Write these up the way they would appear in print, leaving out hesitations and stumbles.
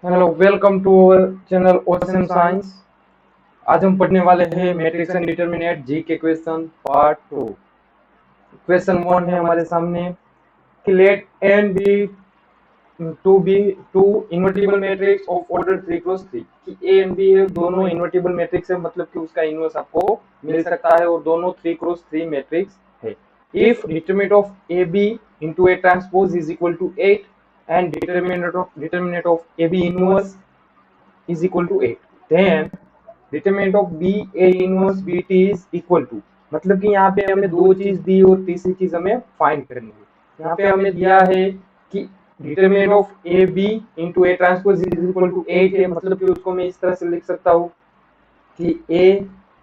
Hello, welcome to our channel ocean science. आज हम पढ़ने वाले हैं मैट्रिक्स एंड डिटरमिनेंट जी के क्वेश्चन पार्ट 2। क्वेश्चन 1 है हमारे सामने कि let and B to be two invertible matrix of order 3 cross 3 कि ए एंड बी है, दोनों इन्वर्टिबल मैट्रिक्स है, मतलब कि उसका इनवर्स आपको मिल सकता है और दोनों 3 क्रॉस 3 मैट्रिक्स है। If determinant of A B into A transpose is equal to 8 and determinant of AB inverse is equal to 8, then determinant of BA inverse BT is equal to, मतलब कि यहाँ पे हमें दो चीज दी और तीसरी चीज हमें फाइंड करनी है। यहाँ पे हमें दिया है कि determinant of A B into A transpose is equal to 8 है, मतलब कि उसको मैं इस तरह से लिख सकता हूँ कि A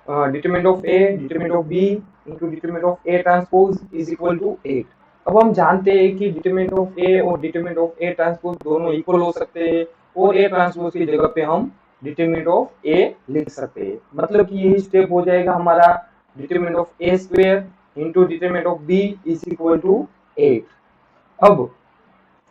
determinant of A determinant of B into determinant of A transpose is equal to 8। अब हम जानते हैं कि डिटरमिनेंट ऑफ ए और डिटरमिनेंट ऑफ ए ट्रांसपोज दोनों इक्वल हो सकते हैं और ए ट्रांसपोज की जगह पे हम डिटरमिनेंट ऑफ ए लिख सकते हैं, मतलब कि यही स्टेप हो जाएगा हमारा। Determinant of A square into determinant of B is equal to 8। अब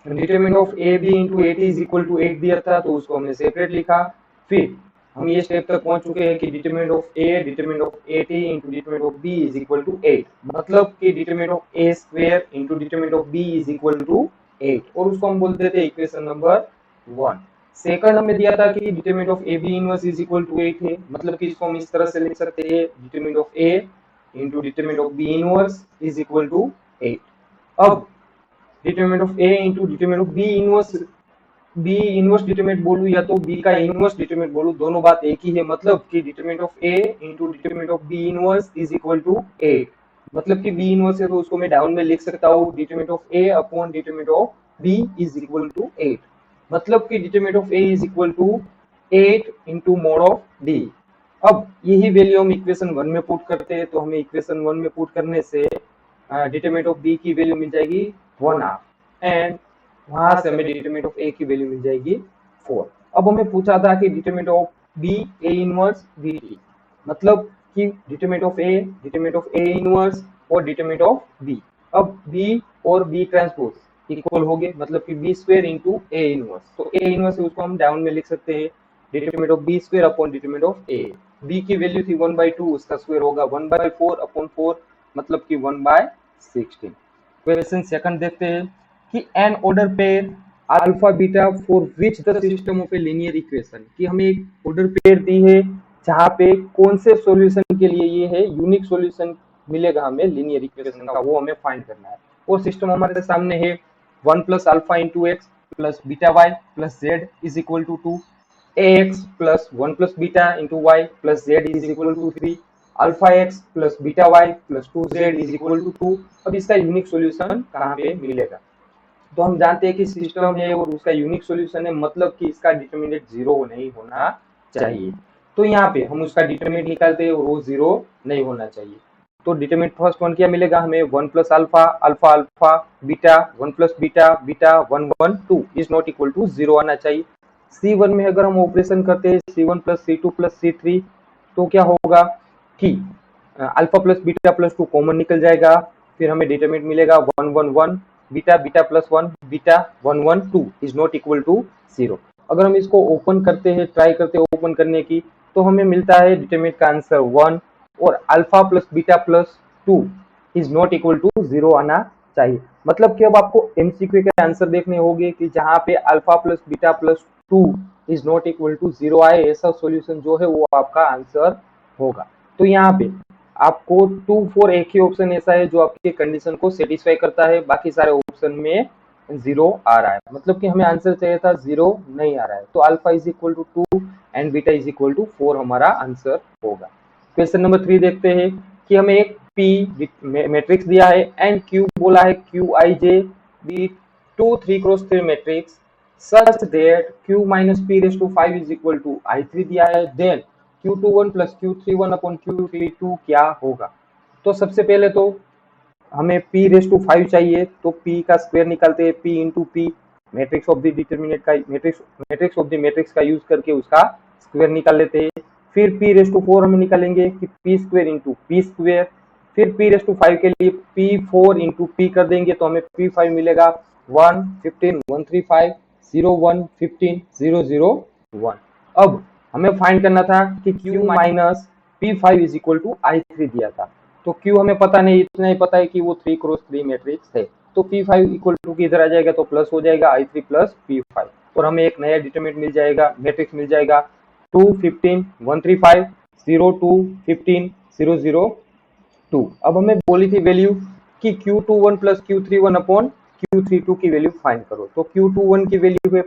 determinant of A B into A T is equal to 8 दिया था तो उसको हमने सेपरेट लिखा। फिर हम ये स्टेप तक पहुंच चुके हैं कि determinant of A determinant of A T into determinant of B is equal to 8, मतलब कि determinant of A square into determinant of B is equal to 8 और उसको हम बोलते थे इक्वेशन नंबर 1। सेकंड हमें दिया था कि determinant of A B inverse is equal to 8 है, मतलब कि इसको हम इस तरह से लिख सकते हैं determinant of A into determinant of B inverse is equal to 8। अब determinant of A into determinant of B inverse determinant बोलूं या तो बी का इनवर्स डिटरमिनेंट बोलूं, दोनों बात एक ही है, मतलब कि determinant of A into determinant of B inverse is equal to 8, मतलब कि बी इनवर्स है तो उसको मैं डाउन में लिख सकता हूँ determinant of A upon determinant of B is equal to 8, मतलब कि determinant of A is equal to 8 into mod of D. अब यही वैल्यू हम इक्वेशन 1 में पुट करते हैं तो हमें इक्वेशन 1 में पुट करने से डिटरमिनेंट ऑफ बी की वैल्यू मिल जाएगी 1/2 एंड वहां से हमें डिटरमिनेंट ऑफ ए की वैल्यू मिल जाएगी 4। अब हमें पूछा था कि determinant of B A inverse B T, मतलब कि डिटरमिनेंट ऑफ ए इनवर्स और डिटरमिनेंट ऑफ बी। अब बी और बी ट्रांसपोज इक्वल हो गए, मतलब कि B square into A inverse, तो ए इनवर्स है उसको हम डाउन में लिख सकते हैं determinant of B square upon determinant of A. B की वैल्यू थी 1/2, उसका स्क्वायर होगा 1/4 अपॉन 4, मतलब कि 1/16। क्वेश्चन सेकंड देखते हैं कि an order pair alpha beta for which the system of a linear equation, कि हमें एक ऑर्डर पेयर दी है जहां पे कौन से सॉल्यूशन के लिए ये है यूनिक सॉल्यूशन मिलेगा हमें लीनियर इक्वेशन का, वो हमें फाइंड करना है। और सिस्टम हमारे सामने है 1 plus alpha into X plus beta Y plus Z is equal to 2, ax plus 1 plus beta into Y plus Z is equal to 3, alpha X plus beta Y plus 2z is equal to 2। अब इसका unique solution कहाँ पे मिलेगा, तो हम जानते हैं कि सिस्टम है और उसका यूनिक सॉल्यूशन है, मतलब कि इसका डिटरमिनेंट 0 नहीं होना चाहिए। तो यहाँ पे हम उसका डिटरमिनेंट निकालते हैं और वो 0 नहीं होना चाहिए। तो डिटरमिनेंट फर्स्ट वन क्या मिलेगा हमें, 1 plus alpha alpha alpha beta 1 plus beta beta 1 1 2 is not equal to 0 आना चाहिए। C1 में अगर हम ऑपरेशन करते हैं C1 plus C2 plus C3 तो क्या होगा कि alpha plus beta plus 2 common निकल जाएगा, फिर हमें डिटरमिनेंट मिलेगा 1 1 1 beta beta plus 1 beta 1 1 2 is not equal to 0। अगर हम इसको ओपन करते हैं, ट्राई करते हैं ओपन करने की, तो हमें मिलता है डिटरमिनेंट का आंसर 1 और alpha plus beta plus 2 is not equal to 0 आना चाहिए। मतलब कि अब आपको एमसीक्यू के आंसर देखने होंगे कि जहां पे alpha plus beta plus 2 is not equal to 0 आए, ऐसा सॉल्यूशन जो है वो आपका आंसर होगा। तो यहाँ पे आपको 2 4 एक ही ऑप्शन ऐसा है जो आपकी कंडीशन को सेटिस्फाई करता है, बाकी सारे ऑप्शन में 0 आ रहा है, मतलब कि हमें आंसर चाहिए था 0 नहीं आ रहा है। तो alpha is equal to 2 and beta is equal to 4 हमारा आंसर होगा। क्वेश्चन नंबर 3 देखते हैं कि हमें एक पी मैट्रिक्स दिया है एंड क्यू बोला है Q I J B 2 3 cross 3 matrix such that q minus p raised to 5 is equal to i3 दिया है, then q21 plus q31 upon q32 क्या होगा। तो सबसे पहले तो हमें p रेस टू 5 चाहिए, तो p का स्क्वायर निकालते हैं, p into p matrix of the determinant का मैट्रिक्स ऑफ द मैट्रिक्स का यूज करके उसका स्क्वायर निकाल लेते हैं। फिर p रेस टू 4 हम निकालेंगे कि p square into p square, फिर p रेस टू 5 के लिए p4 इंटू p कर देंगे तो हमें p5 मिलेगा 1 15 135 0 1 15 0 0 1। अब हमें फाइंड करना था कि Q minus P5 is equal to I3 दिया था, तो Q हमें पता नहीं, इतना ही पता है कि वो 3 क्रॉस 3 मैट्रिक्स है, तो P5 इक्वल टू किधर आ जाएगा, तो प्लस हो जाएगा I3 प्लस P5 और हमें एक नया डिटरमिनेंट मिल जाएगा, मैट्रिक्स मिल जाएगा 2 15 135 0 2 15 0 0 2। अब हमें बोली थी वैल्यू कि Q21 plus Q31 upon Q32 की वैल्यू फाइंड करो, तो Q21 की वैल्यू है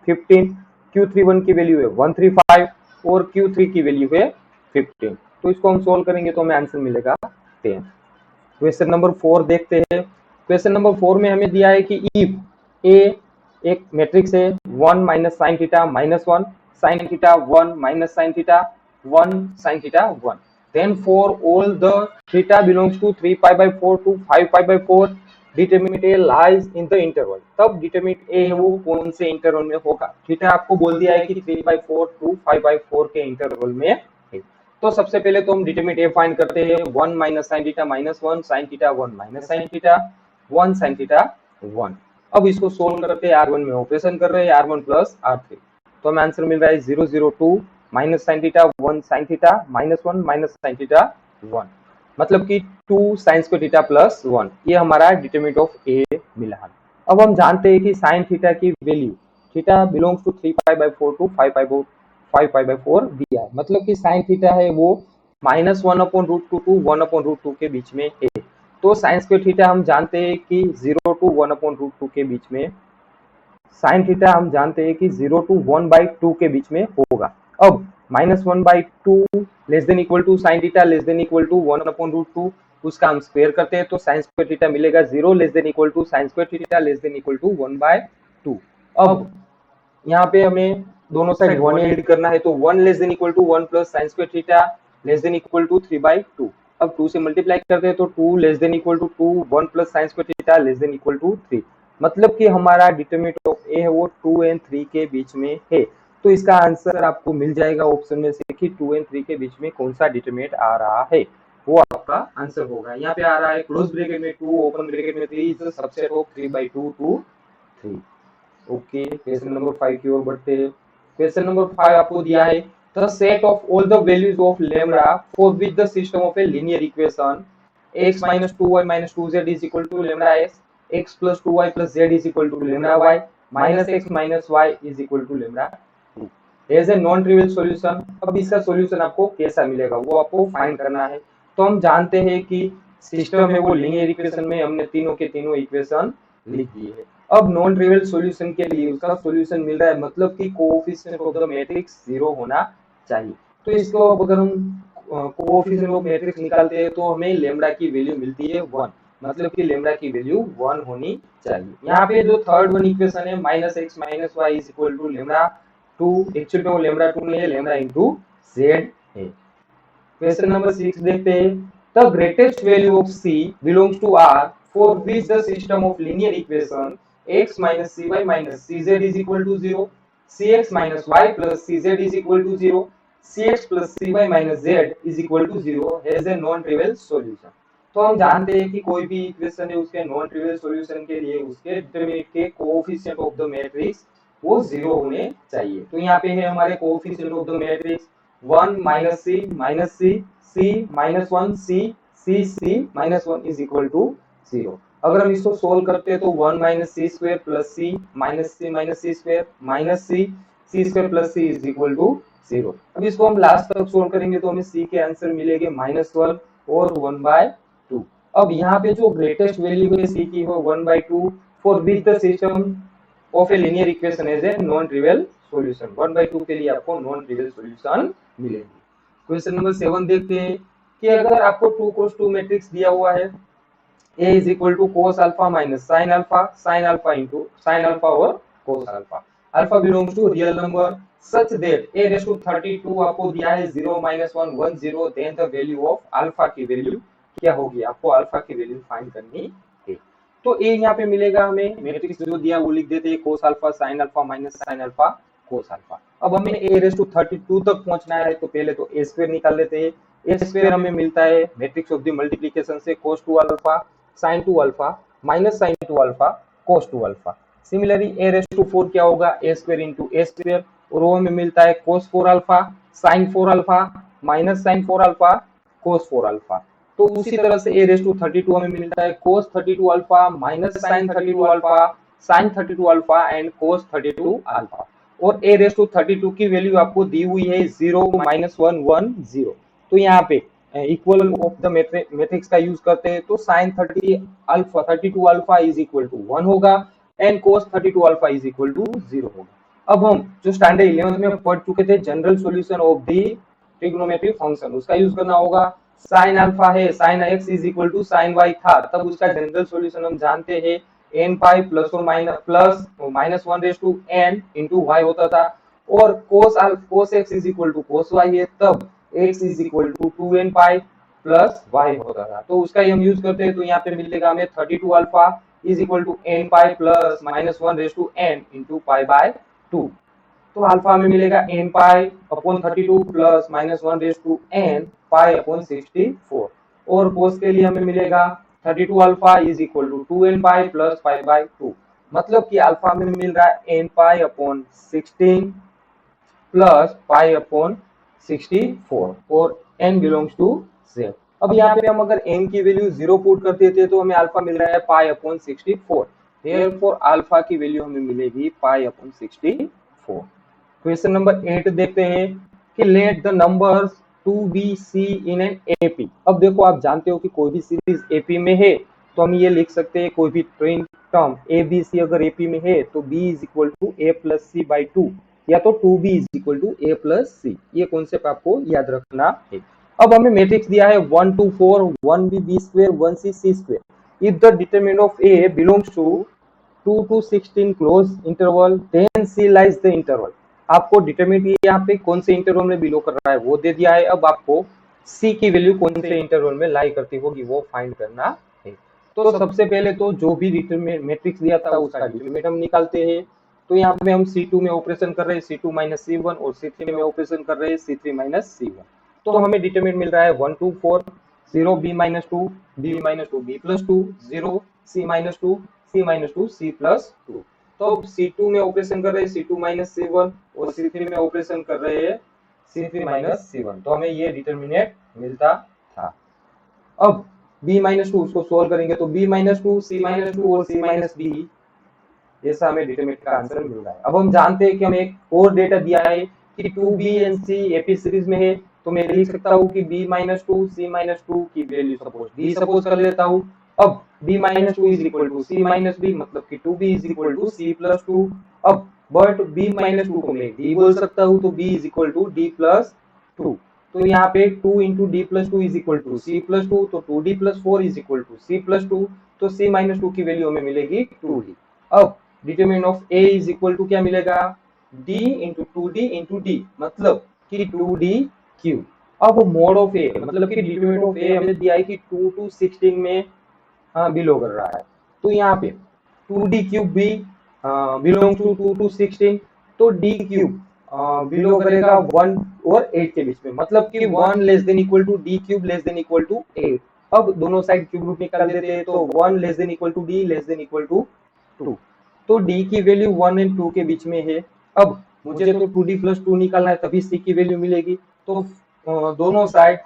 15, Q31 की वैल्यू है 135 और Q3 की वैल्यू है 15। तो इसको हम सोल्व करेंगे तो हमें आंसर मिलेगा 10। क्वेश्चन नंबर 4 देखते हैं। क्वेश्चन नंबर 4 में हमें दिया है कि इफ ए एक मैट्रिक्स है 1 minus sine theta minus 1 sine theta 1 minus sine theta 1 sine theta 1, then for all the theta belongs to 3 pi by 4 to 5 pi by 4 determinant A lies in the interval। तब determinant A है वो कौन से interval में होगा। Theta आपको बोल दिया है कि 3 by 4 to 5 by 4 के इंटरवल में है। तो सबसे पहले तो हम डिटरमिनेंट ए फाइंड करते हैं, 1 minus sine theta minus 1 sine theta 1 minus sine theta 1 sine theta 1। अब इसको सोल्व करते हैं, R1 में ऑपरेशन कर रहे हैं, R1 प्लस R3, तो हमें आंसर मिल रहा है 0 0 2 minus sine theta 1 sine theta minus 1 minus sine theta 1, मतलब कि 2 साइन स्क्वायर थीटा प्लस 1, ये हमारा डिटरमिनेंट ऑफ ए मिला। अब हम जानते हैं कि साइन थीटा की value, theta belongs to 3 pi by 4 to 5 pi by 4 दिया है, मतलब कि साइन थीटा है वो minus 1 upon root 2 to 1 upon root 2 के बीच में है। तो साइन स्क्वायर थीटा हम जानते हैं कि 0 टू 1 अपॉन रूट 2 के बीच में, साइन थीटा हम जानते हैं कि 0 टू 1 बाई 2 के बीच में होगा। अब minus 1 by 2 less than equal to sine theta less than equal to 1 upon root 2, उसका हम स्क्वायर करते हैं तो साइन स्क्वायर थीटा मिलेगा 0 less than equal to sine square theta less than equal to 1 by 2। अब यहाँ पे हमें दोनों साइड 1 ऐड करना है, तो 1 less than equal to 1 plus sine square theta less than equal to 3 by 2। अब 2 से मल्टीप्लाई करते हैं तो 2 less than equal to 2 1 plus sine square theta less than equal to 3, मतलब कि हमारा डिटरमिनेंट ऑफ ए है वो 2 एंड 3 के बीच में है। तो इसका आंसर आपको मिल जाएगा ऑप्शन में से कि 2 एंड 3 के बीच में कौन सा डिटरमिनेंट आ रहा है, वो आपका आंसर होगा। यहाँ पे आ रहा है क्लोज ब्रैकेट में 2 ओपन ब्रैकेट में 3 is the subset of 3 by 2 to 3। Okay, question number 5 की ओर बढ़ते हैं। क्वेश्चन नंबर 5 आपको दिया है the set of all the values of lambda for which the system of a linear equation x minus 2y minus 2z is equal to lambda x, x plus 2y plus z is equal to lambda y, minus x minus y is equal to lambda 2 as a non trivial solution। अब इसका solution आपको कैसा मिलेगा वो आपको find करना है। तो हम जानते हैं कि सिस्टम है वो लीनियर इक्वेशन में हमने तीनों के तीनों इक्वेशन लिख दिए है। अब नॉन ट्रिवियल सॉल्यूशन के लिए उसका सॉल्यूशन मिल रहा है, मतलब कि कोएफिशिएंट ऑफ द मैट्रिक्स 0 होना चाहिए। तो इसको अगर हम कोएफिशिएंट ऑफ मैट्रिक्स निकालते हैं तो हमें लैम्डा की वैल्यू मिलती है 1, मतलब कि लैम्डा की वैल्यू 1 होनी चाहिए। यहाँ पे जो थर्ड वन इक्वेशन है minus X minus Y is equal to lambda 2, actually में वो लैम्डा 2 नहीं है, लैम्डा इनटू जेड है। क्वेश्चन नंबर 6 देखते हैं the greatest value of c belongs to r for which the system of linear equation x minus cy minus cz is equal to 0, cx minus y plus cz is equal to 0, cx plus cy minus z is equal to 0 has a non trivial solution। तो हम जानते हैं कि कोई भी equation है उसके non trivial solution के लिए उसके डिटरमिनेंट के कोएफिशिएंट ऑफ द मैट्रिक्स वो 0 होने चाहिए। तो यहाँ पे है हमारे coefficient of the matrix 1 minus C minus C C minus 1 C minus 1 is equal to 0। अगर हम इसको सोल्व करते हैं तो 1 minus C square plus C minus C square minus C square plus C is equal to 0। अब इसको हम last तक सोल्व करेंगे तो हमें सी के आंसर मिलेंगे -12 और 1/2। अब यहाँ पे जो ग्रेटेस्ट वैल्यू है सी की वो 1/2 for which the system of a linear equation has a non trivial solution. 1/2 के लिए आपको नॉन ट्रिवियल सॉल्यूशन मिलेगी। क्वेश्चन नंबर 7 देखते हैं कि अगर आपको 2 cos 2 मैट्रिक्स दिया हुआ है A is equal to cos alpha minus sin alpha into sin alpha और cos alpha, alpha belongs to real number such that a raised to 32 आपको दिया है 0 minus 1 1 0, then the value of alpha की value क्या होगी, आपको alpha की value find करनी है। तो a यहाँ पे मिलेगा हमें, मैट्रिक्स जो दिया वो लिख देते हैं cos alpha sin alpha minus sin alpha cos alpha। अब हमें a raised to 32 तक पहुंचना है तो पहले तो a स्क्वायर निकाल लेते हैं। a स्क्वायर हमें मिलता है मैट्रिक्स ऑफ द मल्टीप्लिकेशन से cos 2 alpha sin 2 alpha minus sin 2 alpha cos 2 alpha। Similarly a raise to 4 क्या होगा, a square into a square, और वो हमें मिलता है cos 4 alpha sin 4 alpha minus sin 4 alpha cos 4 alpha. तो उसी तरह से a रेस टू 32 हमें मिलता है cos 32 alpha minus sin 32 alpha sin 32 alpha and cos 32 alpha. और a रेस टू 32 की वैल्यू आपको दी हुई है 0 माइनस 1 1 0। तो यहाँ पे इक्वल ऑफ द मैट्रिक्स का यूज करते हैं तो sin 32 alpha is equal to 1 होगा and cos 32 alpha is equal to 0 होगा। अब हम जो स्टैंडर्ड 11th में पढ़ चुके थे general solution of the trigonometric function, उसका यूज करना होगा। sin अल्फा है sin x is equal to sin y था, तब उसका जनरल सॉल्यूशन हम जानते हैं n पाई प्लस और minus 1 raise to n into y होता था। और cos x is equal to cos y है, तब x is equal to 2n pi plus y होता था। तो उसका हम यूज करते हैं तो यहाँ पे मिलेगा हमें 32 alpha is equal to n pi plus minus 1 raise to n into pi by 2। तो अल्फा में मिलेगा n pi upon 32 plus minus 1 raise to n pi upon 64। और कोस के लिए हमें मिलेगा 32 alpha is equal to 2n pi plus pi by 2। मतलब कि अल्फा में मिल रहा है n pi upon 16 plus pi upon 64 और n बिलोंग्स टू z। अब यहाँ पे हम अगर n की वैल्यू 0 पुट कर देते तो हमें अल्फा मिल रहा है पाई अपॉन 64। देयरफॉर अल्फा की वैल्यू हमें मिलेगी पाई अपॉन 64। क्वेश्चन नंबर 8 देखते हैं कि let the numbers 2bc in an AP. अब देखो आप जानते हो कि कोई भी सीरीज एपी में है तो हम ये लिख सकते हैं कोई भी टर्म ए बी सी अगर एपी में है तो b is equal to a plus c by 2 या तो 2b is equal to a plus c. ये कॉन्सेप्ट आपको याद रखना है। अब हमें मैट्रिक्स दिया है 1 2 4 1b b square 1c c square. If the determinant of a belongs to 2 to 16 close interval then c lies the interval. आपको डिटरमिनेंट यहाँ पे कौन से इंटरवल में बिलो कर रहा है वो दे दिया है। अब आपको c की वैल्यू कौन से इंटरवल में लाई करती होगी वो फाइंड करना है। तो सबसे पहले तो जो भी मैट्रिक्स दिया था उसका डिटरमिनेंट हम निकालते हैं। तो यहाँ पे हम C2 में ऑपरेशन कर रहे हैं C2 माइनस C1 और C3 में ऑपरेशन कर रहे हैं C3 माइनस C1। तो हमें डिटरमिनेंट मिल रहा है 1 2 4 0 b minus 2 b minus 2 b plus 2 0 c minus 2 c minus 2 c plus 2। तो C2 में ऑपरेशन कर रहे हैं C2 माइनस C1 और C3 में ऑपरेशन कर रहे हैं C3 माइनस C1। तो हमें ये डिटरमिनेंट मिलता था। अब b माइनस 2 उसको सोल्व करेंगे तो b माइनस 2 c माइनस 2 और c माइनस b, ऐसा हमें डिटरमिनेंट का आंसर मिल रहा है। अब हम जानते हैं कि हमें एक और डेटा दिया है कि 2b and c AP series में है तो मैं लिख सकता हूँ कि b माइनस 2 c माइनस 2 की वैल्यू सपोज b सपोज कर लेता हूँ। अब b minus 2 is equal to c minus b मतलब कि 2b is equal to c plus 2। अब बट b माइनस 2 को मैं d बोल सकता हूँ तो b is equal to d plus 2। तो यहाँ पे 2 into D plus 2 is equal to C plus 2 तो 2d plus 4 is equal to C plus 2। तो c माइनस 2 की वैल्यू हमें मिलेगी 2d। अब determinant of a is equal to क्या मिलेगा d into 2d into d मतलब कि 2d क्यूब। अब मोड ऑफ a मतलब कि डिटरमिनेंट ऑफ a हमें दिया है कि 2 to 16 में बिलो कर रहा है। तो यहाँ पे 2d क्यूब भी बिलोंग टू 2 to 16 तो d क्यूब बिलो करेगा 1 और 8 के बीच में मतलब कि 1 less than equal to d cube less than equal to 8। अब दोनों साइड क्यूब रूट निकाल देते हैं तो 1 less than equal to d less than equal to 2। तो d की वैल्यू 1 एंड 2 के बीच में है। अब मुझे तो 2d प्लस 2 निकालना है तभी c की वैल्यू मिलेगी। तो दोनों साइड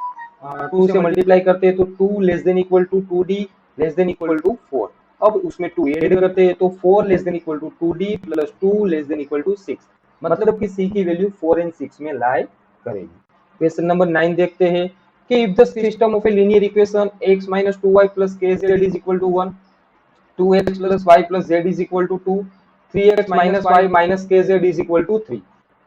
2 से मल्टीप्लाई करते हैं तो 2 less than equal to 2d less than equal to 4। अब उसमें 2 ऐड करते हैं तो 4 less than equal to 2d plus 2 less than equal to 6 मतलब कि c की वैल्यू 4 एंड 6 में लाई करेगी। क्वेश्चन नंबर 9 देखते हैं कि if the system of a linear equation x minus 2y plus kz is equal to 1, 2x plus y plus z is equal to 2, 3x minus y minus kz is equal to 3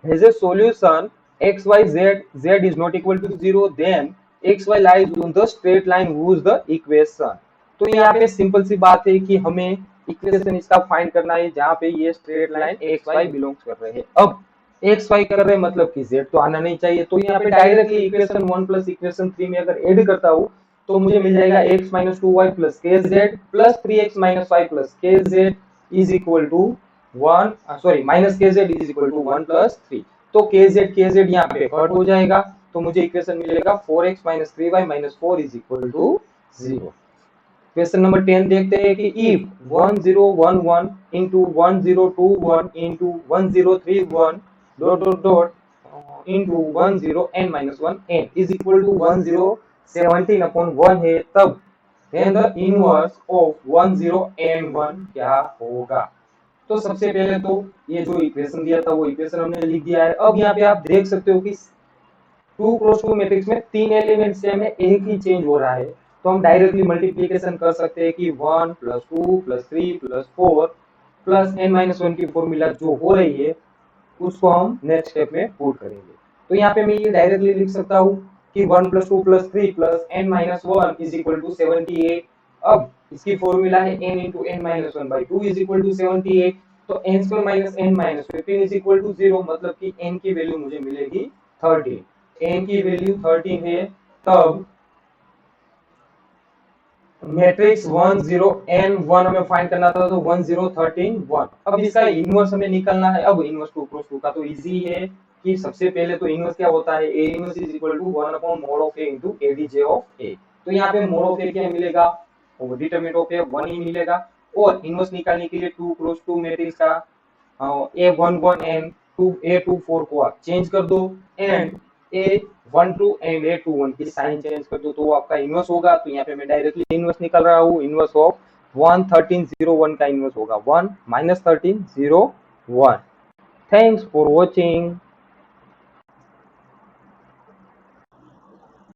has a solution x y z z is not equal to 0 then x y lies on the straight line whose the equation। तो यहाँ पे simple सी बात है कि हमें equation इसका find करना है जहाँ पे ये straight line X Y belongs कर रहे हैं। अब एक्स वाई कर रहे हैं मतलब कि जेड तो आना नहीं चाहिए। तो यहाँ पे डायरेक्टली इक्वेशन 1 प्लस इक्वेशन 3 में अगर ऐड करता हूँ तो मुझे मिल जाएगा x minus 2y plus k z plus 3x minus y plus k z is equal to 1 sorry minus k z is equal to 1 plus 3। तो के जेड यहाँ पे कट हो जाएगा तो मुझे इक्वेशन मिलेगा 4x minus 3y minus 4 is equal to 0। Question number 10 देखते हैं कि if 1011 into 1021 into 1031 dot dot dot into 10 n minus 1 n is equal to 1017 upon 1 है, तब then the inverse of 10n1 क्या होगा। तो सबसे पहले तो ये जो इक्वेशन दिया था वो इक्वेशन हमने लिख दिया है। अब यहाँ पे आप देख सकते हो कि 2x2 मैट्रिक्स में 3 एलिमेंट्स से हमें एक ही चेंज हो रहा है, तो हम डायरेक्टली मल्टीप्लिकेशन कर सकते हैं कि 1 plus 2 plus 3 plus 4 plus n-1 की फॉर्मूला जो हो रही है उसको हम नेक्स्ट स्टेप में पुट करेंगे। तो यहाँ पे मैं ये डायरेक्टली लिख सकता हूँ कि 1 plus 2 plus 3 plus n-1 is equal to 78। अब इसकी फॉर्मूला है n into n-1 by 2 is equal to 78। तो n square minus n minus 15 is equal to 0, मतलब कि n की वैल्यू मुझे मिलेगी 13। n की वैल्यू 13 है, तब मैट्रिक्स 1 0 n 1 हमें फाइंड करना था, तो 1 0 13 1। अब इसका इनवर्स हमें निकालना है। अब इनवर्स 2 क्रॉस 2 का तो इजी है कि सबसे पहले तो इनवर्स क्या होता है, a inverse is equal to 1 upon mod of a into adj of a। तो यहाँ पे मोड ऑफ a क्या मिलेगा, वो डिटरमिनेंट ऑफ a 1 ही मिलेगा। और इनवर्स निकालने के लिए 2 क्रॉस 2 मैट्रिक्स का a11 n a24 को आप चेंज कर दो एंड a12 एंड a21 की साइन चेंज कर दो, तो वो आपका इनवर्स होगा। तो यहाँ पे मैं डायरेक्टली इनवर्स निकाल रहा हूँ। इनवर्स ऑफ 11301 का इनवर्स होगा 1 माइनस 1301। Thanks for watching.